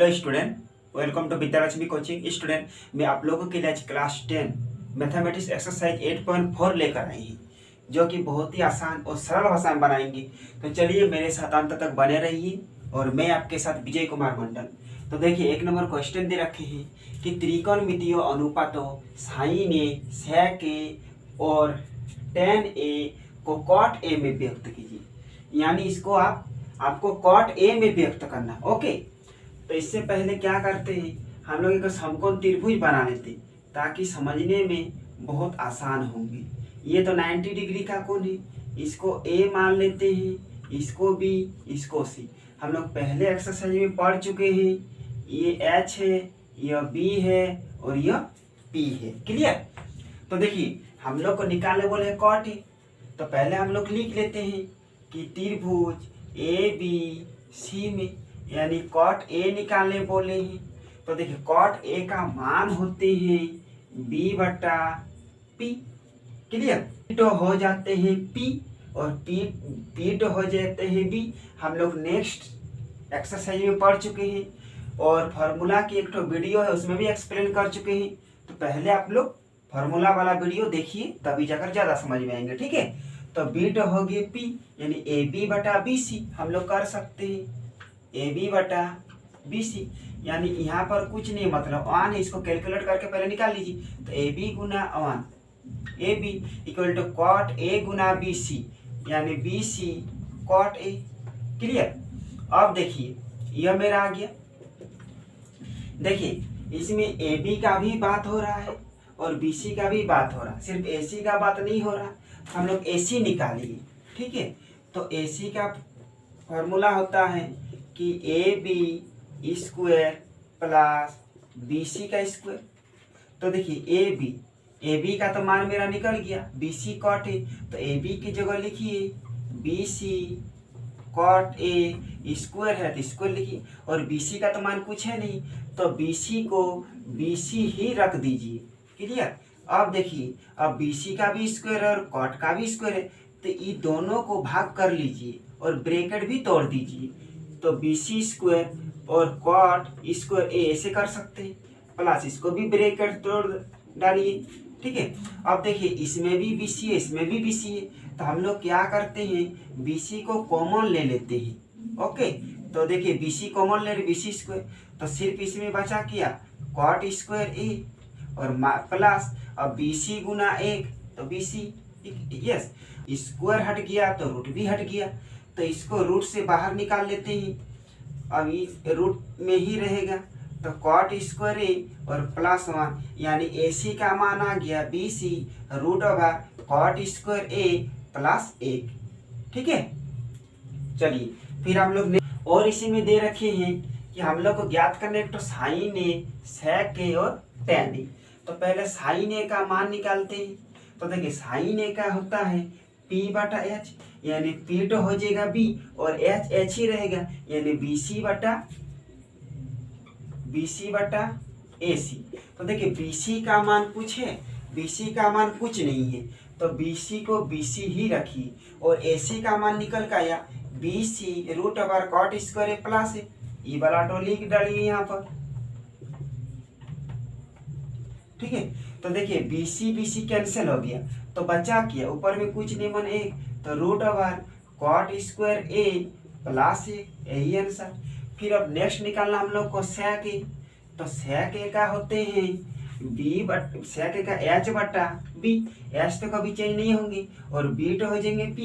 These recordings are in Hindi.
Hello student, welcome to Vidyalakshmi coaching. Student, मैं आप लोगों के लिए आज क्लास 10 मैथमेटिक्स एक्सरसाइज 8.4 लेकर आई हूँ, जो कि बहुत ही आसान और सरल भाषा में बनाएंगे। तो चलिए मेरे साथ अंत तक बने रहिए और मैं आपके साथ विजय कुमार मंडल। तो देखिए, एक नंबर क्वेश्चन दे रखे हैं कि त्रिकोणमितीय अनुपातों साइन ए, सेक ए और tan ए को cot ए में व्यक्त कीजिए। यानी इसको आपको cot ए में व्यक्त करना। ओके, तो इससे पहले क्या करते हैं, हम लोग एक समकोण त्रिभुज बना लेते ताकि समझने में बहुत आसान होंगे। ये तो 90 डिग्री का कोण है, इसको A मान लेते हैं, इसको B, इसको C। हम लोग पहले एक्सरसाइज में पढ़ चुके हैं। ये H है, यह B है और यह P है। क्लियर? तो देखिए, हम लोग को निकालने बोले कॉट है, तो पहले हम लोग लिख लेते हैं कि त्रिभुज ABC में, यानी कॉट ए निकालने बोले हैं। तो देखिए, कॉट ए का मान होते हैं B/P। क्लियर? तो हो जाते हैं P और P तो हो जाते हैं B। हम लोग नेक्स्ट एक्सरसाइज में पढ़ चुके हैं और फार्मूला की एक तो वीडियो है, उसमें भी एक्सप्लेन कर चुके हैं। तो पहले आप लोग फार्मूला वाला वीडियो देखिए, तभी जाकर ज़्यादा समझ में आएंगे। ठीक है? तो B तो हो गए P, यानी AB/BC हम लोग कर सकते हैं। AB/BC, यानी यहाँ पर कुछ नहीं, मतलब 1 है, इसको कैलकुलेट करके पहले निकाल लीजिए। तो AB गुना 1, AB equal to cot A गुना BC, यानी BC cot A। क्लियर? अब देखिए, यह मेरा आ गया। देखिए, इसमें AB का भी बात हो रहा है और BC का भी बात हो रहा है, सिर्फ AC का बात नहीं हो रहा। हम लोग AC निकालिए। ठीक है? तो AC का फॉर्मूला होता है कि AB² प्लस BC का स्क्वायर। तो देखिए, AB का तो मान मेरा निकल गया, BC cot A, तो AB की जगह लिखिए BC cot A स्क्वायर है तो स्क्वायर लिखिए, और BC का तो मान कुछ है नहीं, तो BC को BC ही रख दीजिए। क्लियर? अब देखिए, अब BC का भी स्क्वायर है और cot का भी स्क्वायर है, तो ये दोनों को भाग कर लीजिए और ब्रैकेट भी तोड़ दीजिए। तो BC² और cot स्क्वायर A ऐसे कर सकते हैं, प्लस इसको भी ब्रैकेट तोड़ डालिए। ठीक है? अब देखिए, इसमें भी BC है, इसमें भी BC है, तो हम लोग क्या करते हैं, BC को कॉमन ले लेते हैं। ओके, तो देखिए BC कॉमन ले रहे, BC², तो सिर्फ इसमें बचा क्या, cot स्क्वायर A और प्लस अब BC गुना 1, तो BC। यस, स्क्वायर हट गया तो रूट भी हट गया, तो इसको रूट से बाहर निकाल लेते हैं। अब इस रूट में ही रहेगा, तो cot स्क्वायर A और प्लस 1, यानी AC का मान आ गया BC √cot square A plus 1। ठीक है? चलिए, फिर हम लोग और इसी में दे रखे हैं कि हम लोग को ज्ञात करने तो साइन A, सेक A और tan A। तो पहले साइन A का मान निकालते हैं। तो देखिए, साइन A का होता है P/H, यानी P तो हो जाएगा B और H ही रहेगा, यानी BC/AC। तो देखिए, BC का मान कुछ है, BC का मान कुछ नहीं है, तो BC को BC ही रखिए, और AC का मान निकल का आया BC √cot square A plus है, ये वाला तो लिख डालिए यहाँ पर। ठीक है? तो देखिए, BC कैंसिल हो गया, तो बचा क्या, ऊपर में कुछ नहीं, मन 1, तो √cot स्क्वायर A प्लस 1, यही आंसर। फिर अब नेक्स्ट निकालना हम लोग को सेक A। तो सेक A का होते हैं सेक A का H/B, H तो कभी चेंज नहीं होंगे, और B तो हो जाएंगे P,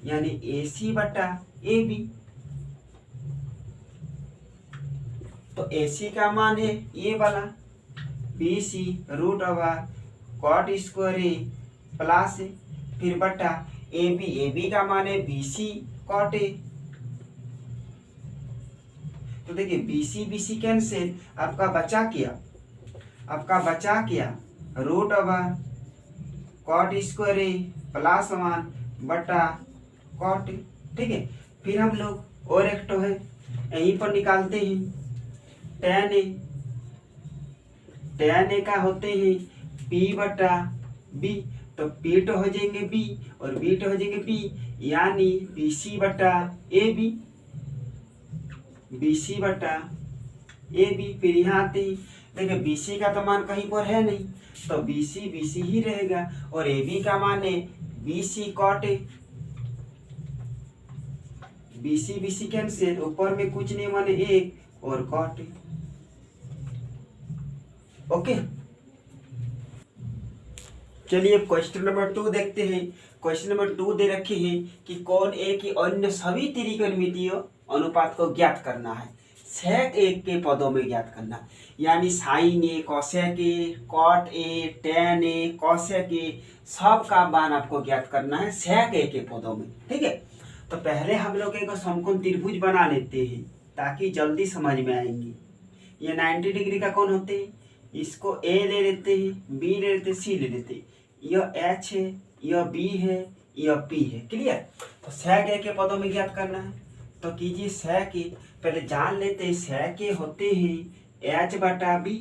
यानी AC/AB। तो AC का मान है ये वाला BC √cot square A plus है, फिर बटा AB का मान है BC cot A। तो देखिए, BC कैंसिल, आपका बचा क्या, √cot स्क्वायर A प्लस 1 बटा cot। ठीक है? फिर हम लोग और एक तो है, यहीं पर निकालते हैं tan A का होते हैं P/B, तो P तो हो जाएंगे B और B तो हो जाएंगे P, यानी BC/AB। BC/AB A B. फिर यहाँ आते ही देखिए बी सी का तो मान कहीं पर है नहीं, तो बी सी ही रहेगा, और ए बी का मान है B C cot A. B C cancel, ऊपर में कुछ नहीं माने एक और कॉट ए। ओके, चलिए क्वेश्चन नंबर 2 देखते हैं। क्वेश्चन नंबर 2 दे रखे हैं कि कौन ए की अन्य सभी त्रिकोणमितीय अनुपात को ज्ञात करना है। सेक ए के पदों में ज्ञात करना, यानी sine A, cosec A, cot A, tan A, cosec A, सब का मान आपको ज्ञात करना है सेक ए के पदों में। ठीक है, तो पहले हम लोग एक समकोण त्रिभुज बना लेते हैं ताकि जल्दी समझ में आएंगी। ये 90 डिग्री का कौन होते हैं, इसको ए ले लेते हैं, बी ले लेते हैं, सी ले लेते हैं। यह एच है, यह बी है, यह पी है। क्लियर, तो सेक ए के पदों में ज्ञात करना है, तो कीजिए सेक ए। पहले जान लेते हैं सेक ए होते हैं एच बटा बी।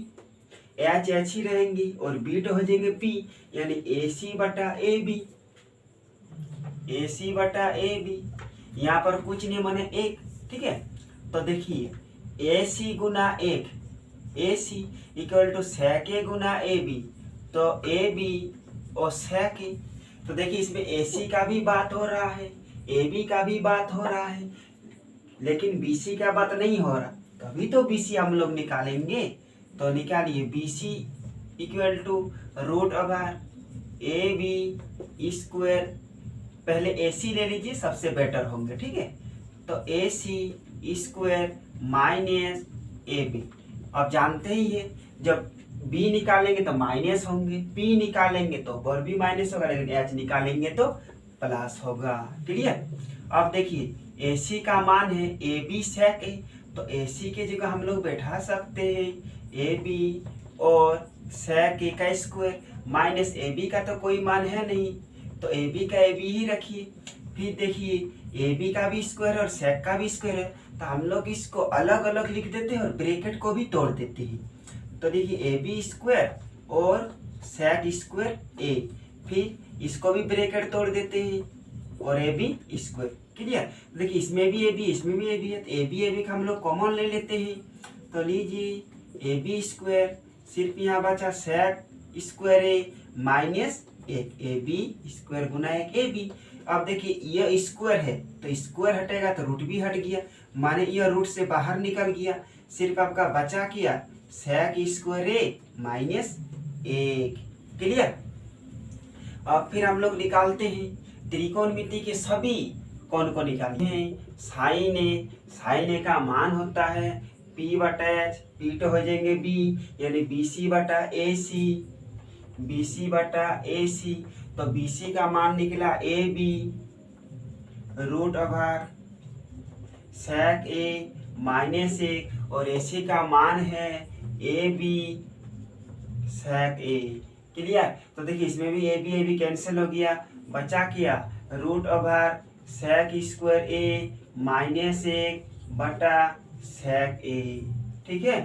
एच ही रहेंगी और बी हो जाएंगे पी, यानी ए सी बटा ए बी। ए सी बटा ए बी, यहाँ पर कुछ नहीं माने एक। ठीक है, तो देखिए ए सी गुना एक, A C equal to sec A गुना ए बी, तो ए बी और सेक ए। तो देखिए इसमें ए सी का भी बात हो रहा है, ए बी का भी बात हो रहा है, लेकिन बी सी का बात नहीं हो रहा, तभी तो बी सी हम लोग निकालेंगे। तो निकालिए B C equal to root over A B square. पहले ए सी ले लीजिए, सबसे बेटर होंगे। ठीक है, तो ए सी स्क्वायर माइनस ए बी। अब जानते ही है जब बी निकालेंगे तो माइनस होंगे, पी निकालेंगे तो ऊपर भी माइनस होगा, लेकिन एच निकालेंगे तो प्लस होगा। क्लियर, अब देखिए ए सी का मान है ए बी सेक ए, तो ए सी की जगह हम लोग बैठा सकते हैं ए बी और सेक ए का स्क्वायर, माइनस ए बी का तो कोई मान है नहीं, तो ए बी का ए बी ही रखिए। फिर देखिए ए बी का भी स्क्वायर और सेक का भी स्क्वायर है, तो हम लोग इसको अलग अलग लिख देते हैं और ब्रैकेट को भी तोड़ देते हैं। तो देखिए ए बी स्क्वायर और सेक स्क्वायर ए, फिर इसको भी ब्रैकेट तोड़ देते हैं और ए बी स्क्वायर। क्लियर, देखिए इसमें भी ए बी, इसमें भी ए बी है, तो ए बी का हम लोग कॉमन ले लेते हैं। तो लीजिए ए बी स्क्वायर, सिर्फ यहाँ बचा सेक स्क्वायर ए माइनस एक, ए बी स्क्वायर गुना एक ए बी। अब देखिए यह स्क्वायर है तो स्क्वायर हटेगा तो रूट भी हट गया, माने यह रूट से बाहर निकल गया, सिर्फ आपका बचा किया सेक स्क्वायर ए माइनस एक। क्लियर, अब फिर हम लोग निकालते हैं त्रिकोणमिति के सभी कौन को निकालते हैं। साइन ए, साइन ए का मान होता है पी बटा एच, पी तो हो जाएंगे बी, यानी बी सी बटा ए सी, बी सी बटा ए सी। तो बी सी का मान निकला A B root over sec A minus एक, और ए सी का मान है A B sec A. Clear, तो देखिए इसमें भी ए बी कैंसिल हो गया, बचा किया रूट ओवर सेक स्क्वायर ए माइनस एक बटा सेक ए। ठीक है,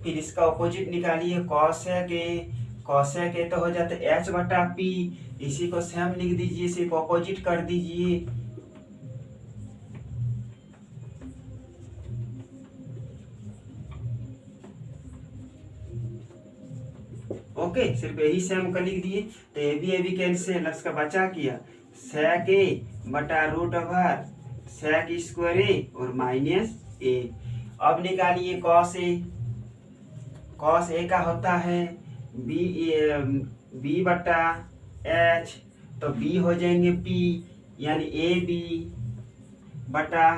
फिर इसका ऑपोजिट निकालिए कॉसेक ए, कॉसेक ए तो हो जाता है एच बटा पी, इसी को सेम लिख दीजिए, सिर्फ ऑपोजिट कर दीजिए। ओके, सिर्फ यही सेम का लिख दिए, तो ए बी कैंसिल, इसका बचा किया सेक ए बटा रूट ओवर सेक स्क्वायर ए और माइनस ए। अब निकालिए कॉस ए, कॉस ए का होता है बी बटा एच, तो बी हो जाएंगे पी, यानी ए बी बटा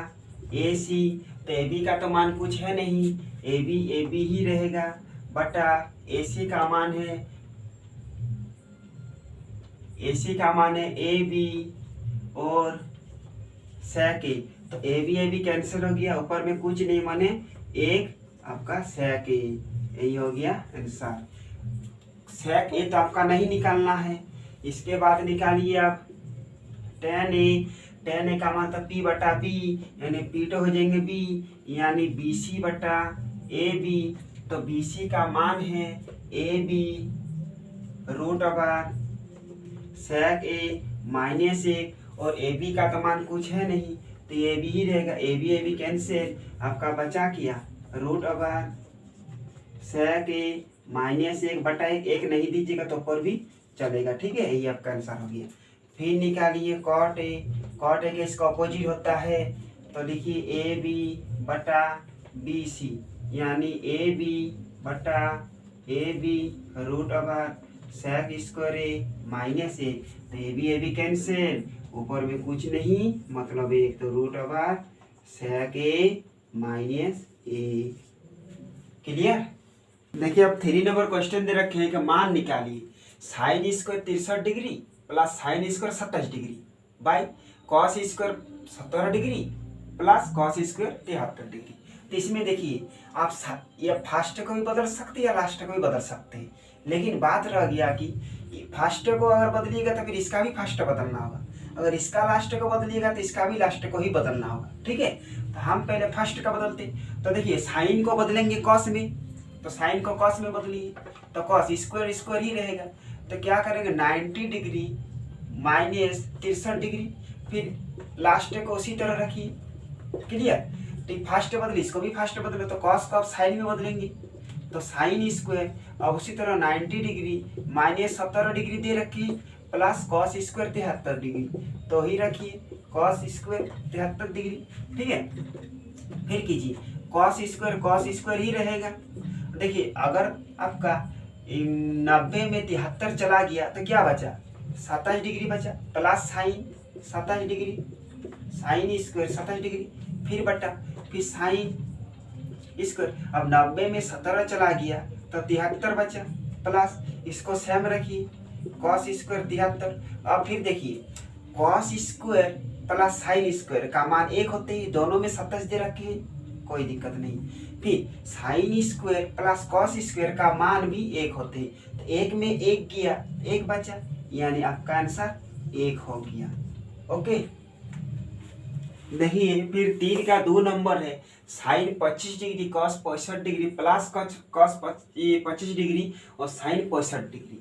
ए सी। तो ए बी का तो मान कुछ है नहीं, ए बी ही रहेगा, बटा ए सी का मान है, ए सी का मान है ए बी और सेक ए। तो ए बी कैंसिल हो गया, ऊपर में कुछ नहीं माने एक आपका सेक ए, यही हो गया आंसर। सेक ए तो आपका नहीं निकालना है। इसके बाद निकालिए आप टेन ए, टेन ए का मान तो पी बटा बी, यानी पी तो हो जाएंगे बी, यानी बी सी बटा ए बी। तो बी सी का मान है A B root over sec A minus एक, और ए बी का तो मान कुछ है नहीं, तो ए बी ही रहेगा, ए बी कैंसिल, आपका बचा किया root over sec a minus 1/1, 1 नहीं दीजिएगा तो ऊपर भी चलेगा, ठीक है। यही आपका आंसर हो गया। फिर निकालिए cot a, cot a का इसका अपोजिट होता है, तो लिखिए ए बी बटा बी सी, यानी ए बी बटा A B root over sec square ए माइनस 1, तो ए बी कैंसिल, ऊपर में कुछ नहीं, मतलब 1, तो रूट ओवर sec ए माइनस 1। क्लियर। देखिए अब 3 नंबर क्वेश्चन दे रखे हैं कि मान निकालिए sine square 63 degree plus sine square 27 degree by cos square 17 degree plus cos square 73 degree. तो इसमें देखिए आप ये फर्स्ट को भी बदल सकते हैं या लास्ट को भी बदल सकते हैं, लेकिन बात रह गया कि फर्स्ट को अगर बदलिएगा तो फिर इसका भी फर्स्ट बदलना होगा, अगर इसका लास्ट को बदलिएगा तो इसका भी लास्ट को ही बदलना होगा, ठीक है। तो हम पहले फर्स्ट का बदलते, तो देखिए साइन को बदलेंगे कॉस में, तो साइन को कॉस में बदलिए, तो कॉस स्क्वायर स्क्वायर ही रहेगा, तो क्या करेंगे 90 डिग्री माइनस 63 डिग्री, फिर लास्ट को उसी तरह रखिए। क्लियर। तो फर्स्ट बदले, इसको भी फर्स्ट बदले, तो कॉस को आप साइन में बदलेंगे, तो साइन स्क्वायर अब उसी तरह 90 डिग्री माइनस 17 डिग्री दे रखिए प्लस कॉस स्क्वायर 73 डिग्री, तो ही रखिए कॉस स्क्वायर 73 डिग्री, ठीक है। फिर कीजिए कॉस स्क्वायर ही रहेगा। देखिए अगर आपका 90 में 73 चला गया तो क्या बचा, 27 डिग्री बचा, plus sign 27 degree, sine square 27 degree, फिर बटा, फिर साइन स्क्वायर, अब 90 में 17 चला गया तो 73 बचा, प्लस इसको सेम रखिए कॉस स्क्वायर 73। अब फिर देखिए cos square plus sine square का मान 1 होते ही, दोनों में 27 दे रखे हैं, कोई दिक्कत नहीं। फिर sine square plus cos square का मान भी 1 होते हैं, तो 1 में 1 गया, 1 बचा, यानी आपका आंसर 1 हो गया। ओके। देखिए फिर 3 का 2 नंबर है sine 25 degree cos 65 degree plus cos 25 degree और साइन 65 डिग्री,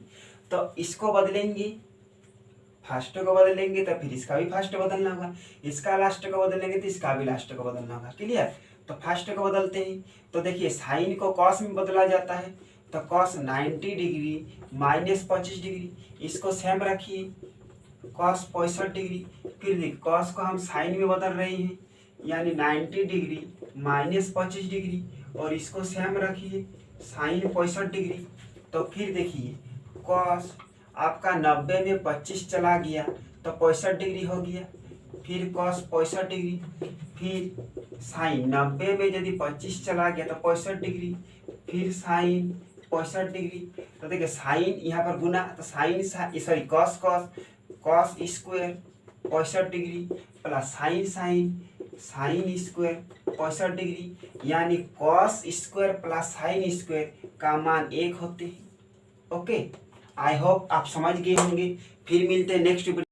तो इसको बदलेंगे, फर्स्ट को बदलेंगे तो फिर इसका भी फर्स्ट बदलना होगा, इसका लास्ट को बदलेंगे तो इसका भी लास्ट को बदलना होगा। क्लियर। तो फर्स्ट को बदलते हैं, तो देखिए साइन को कॉस में बदला जाता है, तो कॉस 90 डिग्री माइनस 25 डिग्री, इसको सेम रखिए कॉस 65 डिग्री, फिर देखिए कॉस को हम साइन में बदल रहे हैं, यानी 90 डिग्री माइनस 25 डिग्री, और इसको सेम रखिए साइन 65 डिग्री, तो फिर देखिए कॉस आपका 90 में 25 चला गया तो 65 डिग्री हो गया, फिर कॉस 65 डिग्री, फिर साइन 90 में यदि 25 चला गया तो 65 डिग्री, फिर साइन 65 डिग्री, तो देखिए साइन यहाँ पर गुना, तो sine sorry cos square 65 degree plus sine square 65 degree, यानी cos square plus sine square का मान 1 होते हैं। ओके। आई होप आप समझ गए होंगे। फिर मिलते हैं नेक्स्ट वीडियो।